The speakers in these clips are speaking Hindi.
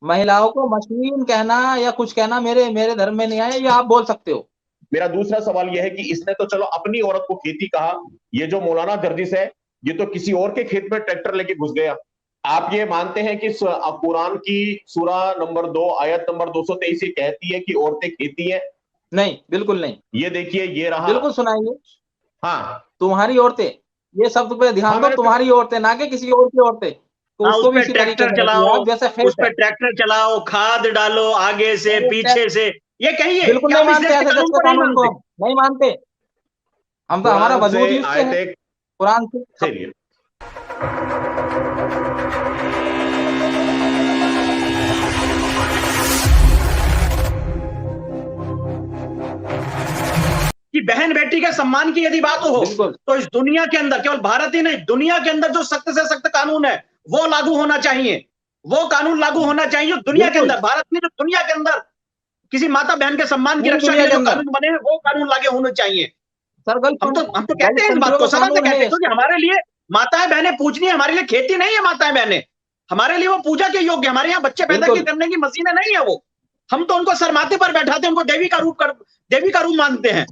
महिलाओं को मशीन कहना या कुछ कहना मेरे मेरे धर्म में नहीं आया, ये आप बोल सकते हो। मेरा दूसरा सवाल यह है कि इसने तो चलो अपनी औरत को खेती कहा, ये जो मौलाना गर्जिस है ये तो किसी और के खेत में ट्रैक्टर लेके घुस गया। आप ये मानते हैं कि कुरान की सूरा नंबर 2 आयत नंबर 223 ये कहती है कि औरतें खेती हैं? नहीं, बिल्कुल नहीं। ये देखिए ये रहा। बिल्कुल सुनाइए। हाँ तुम्हारी औरतें, ये शब्द पे हाँ ध्यान दो, मैंने तुम्हारी औरतें ना कि किसी और की औरतें। तो हाँ, उस उसको भी पे इसी तरीके ट्रैक्टर से रखिए चलाओ, आप जैसे उस खेत पे है। ट्रैक्टर चलाओ, खाद डालो, आगे से अरे पीछे से, ये कहिए बिल्कुल क्या नहीं हम इस मानते देश के ऐसे कानून जैसे को नहीं कानून को, मानते? हम नहीं मानते। हम तो, हमारा कुरान से वजूद ही उससे है, आयत कुरान से। चलिए कि बहन बेटी के सम्मान की यदि बात हो बिल्कुल तो इस दुनिया के अंदर, केवल भारत ही नहीं, दुनिया के अंदर जो सख्त से सख्त कानून है वो लागू होना चाहिए। वो कानून लागू होना चाहिए जो दुनिया के बिल्कुल। अंदर, भारत में जो दुनिया के अंदर किसी माता बहन के सम्मान की पूरी रक्षा के दुनिया लिए के जो अंदर कानून बने हैं वो कानून लागू होने चाहिए। सर हम तो कहते हैं इस बात गलतफंदियों को, का सदा से कानून कहते है। हैं, क्योंकि हमारे लिए माताएं बहनें पूजनीय, हमारे लिए खेती नहीं है माताएं बहनें, हमारे लिए वो पूजा के योग्य, हमारे यहाँ बच्चे पैदा बिल्कुल करने की मशीनें नहीं है वो। हम तो उनको सरमाथे पर बैठाते हैं, उनको देवी का रूप मानते हैं,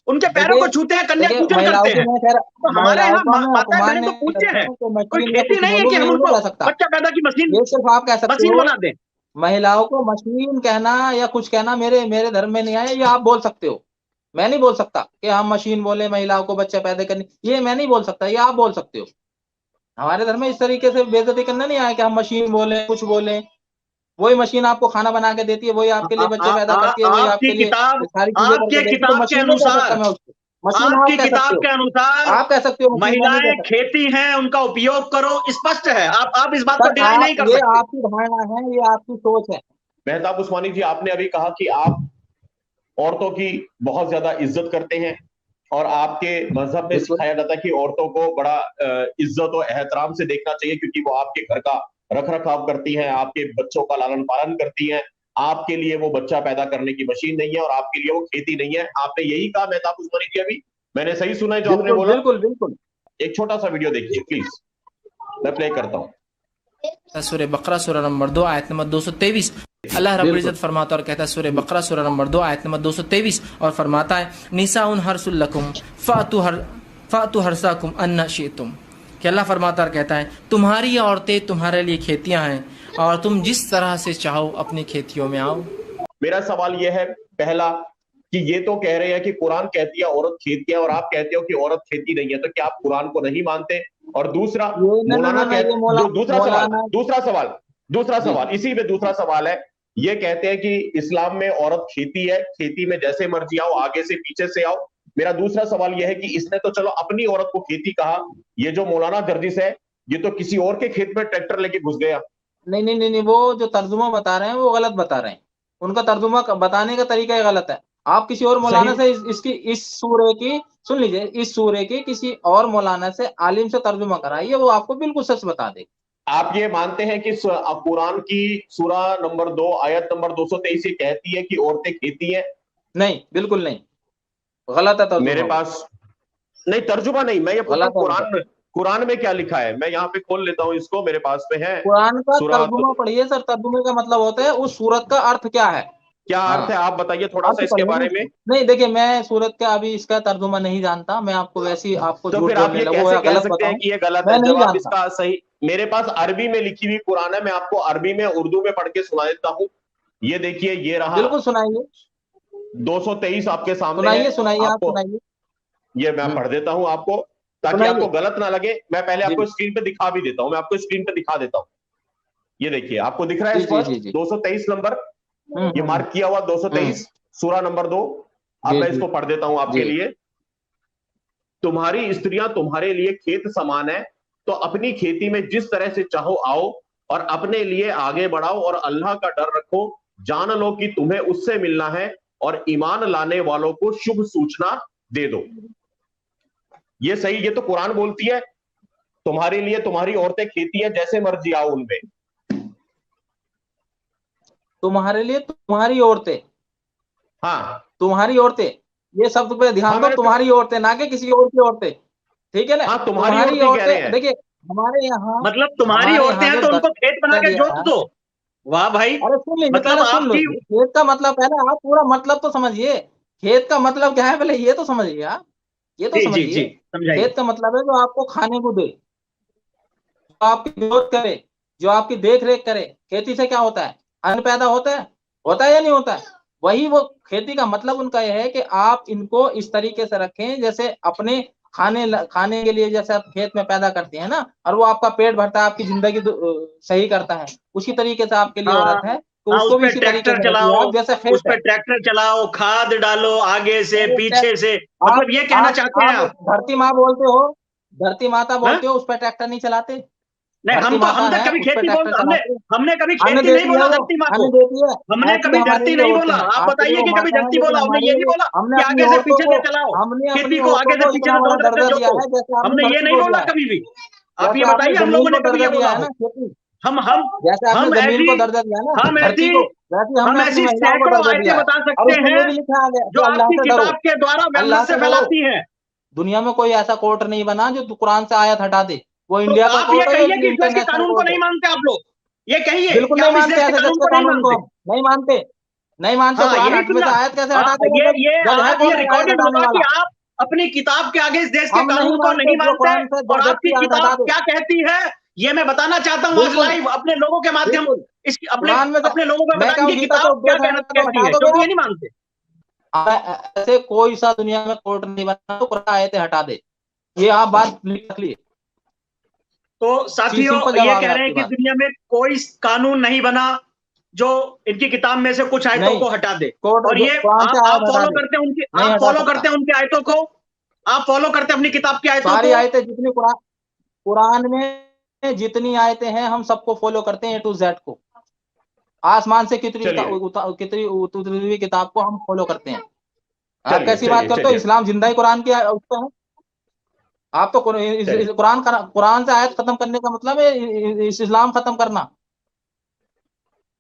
उनके पैरों को देखिए, छूते हैं, कन्या देखिए पूजन महिलाओं करते की हैं। मैं खैर, तो हमारे महिलाओं यहाँ को मैं माताएं अपमान बहनें तो नहीं पूज्य करता हैं, हूँ कि कोई मशीन या खेती कुछ नहीं है बोलूं, कि हम ये नहीं उनको कह सकता। बच्चा पैदा की ये सिर्फ आप कह सकते मशीन हो, बना दें। महिलाओं को मशीन कहना या कुछ कहना मेरे मेरे धर्म में नहीं आया, ये आप बोल सकते हो। मैं नहीं बोल सकता कि हम मशीन बोले महिलाओं को बच्चा पैदा करने, ये मैं नहीं बोल सकता, ये आप बोल सकते हो। हमारे धर्म में इस तरीके से बेइज्जती करना नहीं आया कि हम मशीन बोले कुछ बोले। वही मशीन आपको खाना बना के देती है, वही आपके लिए बच्चे पैदा करती है, वही आपकी आपके लिए किताब, सारी चीजें करके आपके देती है, तो किताब के मशीन नहीं कह सकता अनुसार, मैं उसको। मशीन आप आपकी कह सकते किताब हो, के अनुसार आप कह सकते हो मशीन, मैं नहीं महिलाएं कह सकता। खेती हैं, उनका उपयोग करो, स्पष्ट है। आप इस बात को सर डिनाई आप, नहीं कर ये सकते। आपकी धारणा है, ये आपकी सोच है। मेहताब उस्मानी जी, आपने अभी कहा कि आप औरतों की बहुत ज्यादा इज्जत करते हैं और आपके मजहब में बिल्कुल सिखाया जाता है कि औरतों को बड़ा इज्जत और एहतराम से देखना चाहिए क्योंकि वो आपके घर का रख रखाव करती हैं, आपके बच्चों का लालन पालन करती हैं। आपके लिए वो बच्चा पैदा करने की मशीन नहीं है और आपके लिए वो खेती नहीं है। आपने यही कहा मेहताब उस्मानी जी अभी? मैंने सही सुना है जो आपने बिल्कुल बोला? बिल्कुल बिल्कुल। एक छोटा सा वीडियो देखिए प्लीज, मैं प्ले करता हूँ। सूरह बकरा सूरह नंबर 2 आयत नंबर 223 अल्लाह रब्बुल इज्जत फरमाता और कहता है, सूरह बकरा सूरह नंबर 2 आयत नंबर 223, और फरमाता है निसाउन हर्सुल लकुम फातु हरसाकुम अन्ना शिअतुम, कि अल्लाह फरमाता और कहता है तुम्हारी औरतें तुम्हारे लिए खेतियां हैं और तुम जिस तरह से चाहो अपनी खेतियों में आओ। मेरा सवाल यह है, पहला कि ये तो कह रहे हैं कि कुरान कहती है औरत खेती है और आप कहते हो कि औरत खेती नहीं है, तो क्या आप कुरान को नहीं मानते? और दूसरा, ये मौलाना ये दूसरा जी सवाल इसी में दूसरा सवाल है। ये कहते हैं कि इस्लाम में औरत खेती है, खेती में जैसे मर्जी आओ, आगे से पीछे से आओ। मेरा दूसरा सवाल यह है कि इसने तो चलो अपनी औरत को खेती कहा, ये जो मौलाना गर्जिस है ये तो किसी और के खेत में ट्रैक्टर लेके घुस गया। नहीं नहीं नहीं नहीं, वो जो तर्जुमा बता रहे हैं वो गलत बता रहे हैं, उनका तर्जुमा बताने का तरीका ही गलत है। आप किसी और सही। मौलाना से इसकी इस सूरे की, सुन लीजिए, इस सूरे की किसी और मौलाना से, आलिम से तर्जुमा कराइए, वो आपको बिल्कुल सच बता देगा। आप ये मानते हैं कि कुरान की सूरा नंबर 2 आयत नंबर 223 ये कहती है कि औरतें खेती हैं? नहीं, बिल्कुल नहीं, गलत है तर्जुमा मेरे वो, पास नहीं तर्जुमा नहीं, मैं ये पूछता गलत हूँ है वो। कुरान में क्या लिखा है। मैं यहाँ पे खोल लेता हूँ इसको, मेरे पास में है कुरान का सूरा। तर्जुमा पढ़िए सर, तर्जुमे का मतलब होता है उस सूरत का अर्थ क्या है। क्या अर्थ हाँ, है आप बताइए थोड़ा सा अर्थ इसके पढ़िए ना बारे में। उसको। नहीं देखिए, मैं सूरत का अभी इसका तर्जुमा नहीं जानता, मैं आपको वैसे ही आपको तो झूठ फिर आप बोलने ये लगूं कैसे या कह गलत सकते हैं बताऊं, कि ये गलत मैं है नहीं जब आप जानता। इसका सही। मेरे पास अरबी में लिखी हुई कुरान है, मैं आपको अरबी में उर्दू में पढ़ के सुना देता हूँ। ये देखिए, ये रहा बिल्कुल सुनाइए, 223 आपके सामने है। सुनाइए सुनाइए, आप आपको सुनाइए। ये मैं पढ़ देता हूं आपको ताकि आपको सुनाइए गलत ना लगे। मैं पहले जी आपको स्क्रीन पे दिखा भी देता हूं, मैं आपको स्क्रीन पे दिखा देता हूं। ये देखिए, आपको दिख रहा है जी जी स्पष्ट जी जी। 223 नंबर, ये हम्म। मार्क किया हुआ हम्म, 223 सूरा नंबर 2। अब जी मैं जी इसको पढ़ देता हूं आपके जी। लिए। तुम्हारी स्त्रियां तुम्हारे लिए खेत समान है, तो अपनी खेती में जिस तरह से चाहो आओ और अपने लिए आगे बढ़ाओ और अल्लाह का डर रखो। जान लो कि तुम्हें उससे मिलना है और ईमान लाने वालों को शुभ सूचना दे दो। ये सही, ये तो कुरान बोलती है तुम्हारे लिए तुम्हारी औरतें खेती है, जैसे मर्जी आओ उनमें। तुम्हारे लिए तुम्हारी औरतें, हाँ तुम्हारी औरतें, ये शब्द पे हाँ ध्यान दो, मैंने तुम्हारी औरतें ना कि किसी और की औरतें, ठीक है ना। हाँ तुम्हारी तुम्हारी औरतें कह रहे औरतें, हैं। देखिए मतलब तुम्हारी हमारे औरतें यहाँ हैं जो तो उनको दर्जा खेत बना के दिया जोत है, दो। वाह भाई, अरे सुन लीजिए, मतलब पहले सुन लो, आपकी, खेत का मतलब पहले आप पूरा मतलब तो समझिए। खेत का मतलब क्या है, पहले ये तो समझिए आप, ये तो जी जी समझिए। जी, समझाइए। खेत का मतलब है जो आपको खाने को दे, जो आपकी ग्रोथ करे, जो आपकी देख रेख करे। खेती से क्या होता है, अन्न पैदा होता है या नहीं होता है? वही वो खेती का मतलब उनका यह है कि आप इनको इस तरीके से रखें जैसे अपने खाने के लिए जैसे आप खेत में पैदा करते हैं ना, और वो आपका पेट भरता है, आपकी जिंदगी सही करता है। उसी तरीके से आपके लिए हाँ औरत है, तो हाँ, उस उसको भी पे इसी तरीके ट्रैक्टर से रखिए चलाओ, आप जैसे उस खेत है। पे ट्रैक्टर चलाओ, खाद डालो आगे से अरे पीछे से, आप मतलब ये कहना आप चाहते हैं आप आप? धरती माँ बोलते हो, धरती माता हाँ? बोलते हो, उस पर ट्रैक्टर नहीं चलाते? नहीं, धरती माता हम तो है, कभी उस पर खेती बोल, ट्रैक्टर हमने चलाते हैं। हमने कभी अन्न खेती नहीं देती है बोला वो, धरती माँ को। अन्न देती है। हमने ऐसी कभी हमारे धरती लिए नहीं बोला। औरतें हैं, आप आपके लिए बताइए वो कि कभी माता है, धरती लेकिन बोला? हमने हमारे ये नहीं लिए बोला हमने कि अपनी आगे से औरतों पीछे को से चलाओ, हमने अपनी खेती को औरतों आगे से को पीछे इतना से बड़ा दोनों तरफ दर्जा से दिया जोतो। है जैसे आपने हमने ये धरती नहीं को बोला दिया है, कभी भी। आप ये जैसे आपने बताइए हम जमीन लोगों को ने कभी दर्जा ये दिया बोला है हो? ना खेती, हम हम जैसे आपने हम जमीन ऐसी को दर्जा दिया ना हम धरती ऐसी को, वैसे हम हमने अपनी ऐसी महिलाओं को सैकड़ों दर्जा आयतें दिया है। बता और सकते उसमें हैं ये भी लिखा है जो कि अल्लाह आपकी से डरो, किताब के द्वारा अल्लाह वैमनस्य से डरो। फैलाती हैं। दुनिया में कोई ऐसा कोर्ट नहीं बना जो कुरान से आयत हटा दे, वो तो इंडिया का आप ये कोर्ट है कहिए या कि इस देश के इंटरनेशनल कानून को कोर्ट है? नहीं मानते आप लोग। ये कहिए बिल्कुल कि नहीं आप इस मानते देश के ऐसे जज कानून के को नहीं कानून को मानते। हम, नहीं मानते, नहीं मानते। हाँ, कुरान यही में सुना। से आयत कैसे हटा देगा जज? ये जज है आज ये कौन है आयत रिकॉर्डेड हटाने होगा कि वाला? आप अपनी किताब के आगे इस देश के हम नहीं कानून को मानते नहीं जो मानते। कुरान से और जज आपकी की आयत हटा किताब दे। क्या कहती है ये मैं बताना चाहता हूँ आज बिल्कुल, लाइव अपने लोगों के माध्यम, बिल्कुल। इस अपने कुरान में से अपने लोगों को मैं बताएं कहूँ कि गीता से किताब क्या उपदेश है कहना तो कहती हटा है, दोगे क्योंकि ये आप? नहीं मानते। ऐसे कोई सा दुनिया में कोर्ट नहीं बना तो कुरान आयतें हटा दे। ये आप बात लिख लिए, तो साथियों, सिंपल ये जवाब है कह रहे हैं आपकी कि बात। दुनिया में कोई कानून नहीं बना जो इनकी किताब में से कुछ आयतों नहीं, को हटा दे। कोर्ट और जो ये कुरान से आप आयत हटा फॉलो दे, करते हैं उनकी, नहीं आप हटा फॉलो सकता। करते हैं उनकी आयतों को, आप फॉलो करते हैं अपनी किताब की आयतों सारी को। आयतें जितनी कुरान कुरान में जितनी आयतें हैं हम सबको फॉलो करते हैं, ए टू जेड को। आसमान से कितनी चलिए कितनी उतरी हुई किताब को हम फॉलो करते हैं। आप चलिए कैसी बात चलिए करते हो? चलिए इस्लाम जिंदा ही कुरान की उस पे है। आप तो चलिए कुरान से आयत खत्म करने का मतलब है इस इस्लाम खत्म करना।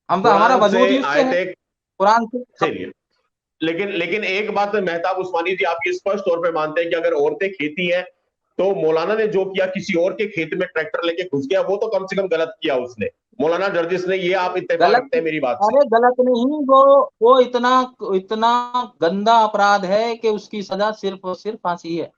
हम तो हमारा कुरान से वजूद ही उससे है, आयतें। कुरान से। चलिए, लेकिन लेकिन एक बात में मेहताब उस्मानी जी, आप ये स्पष्ट तौर पे मानते हैं कि अगर औरतें खेती हैं तो मौलाना ने जो किया, किसी और के खेत में ट्रैक्टर लेके घुस गया, वो तो कम से कम गलत किया उसने, मौलाना जर्जिस ने। ये आप इत्तेफाक गलत, रखते हैं मेरी बात से? अरे गलत नहीं, वो इतना इतना गंदा अपराध है कि उसकी सजा सिर्फ और सिर्फ फांसी है।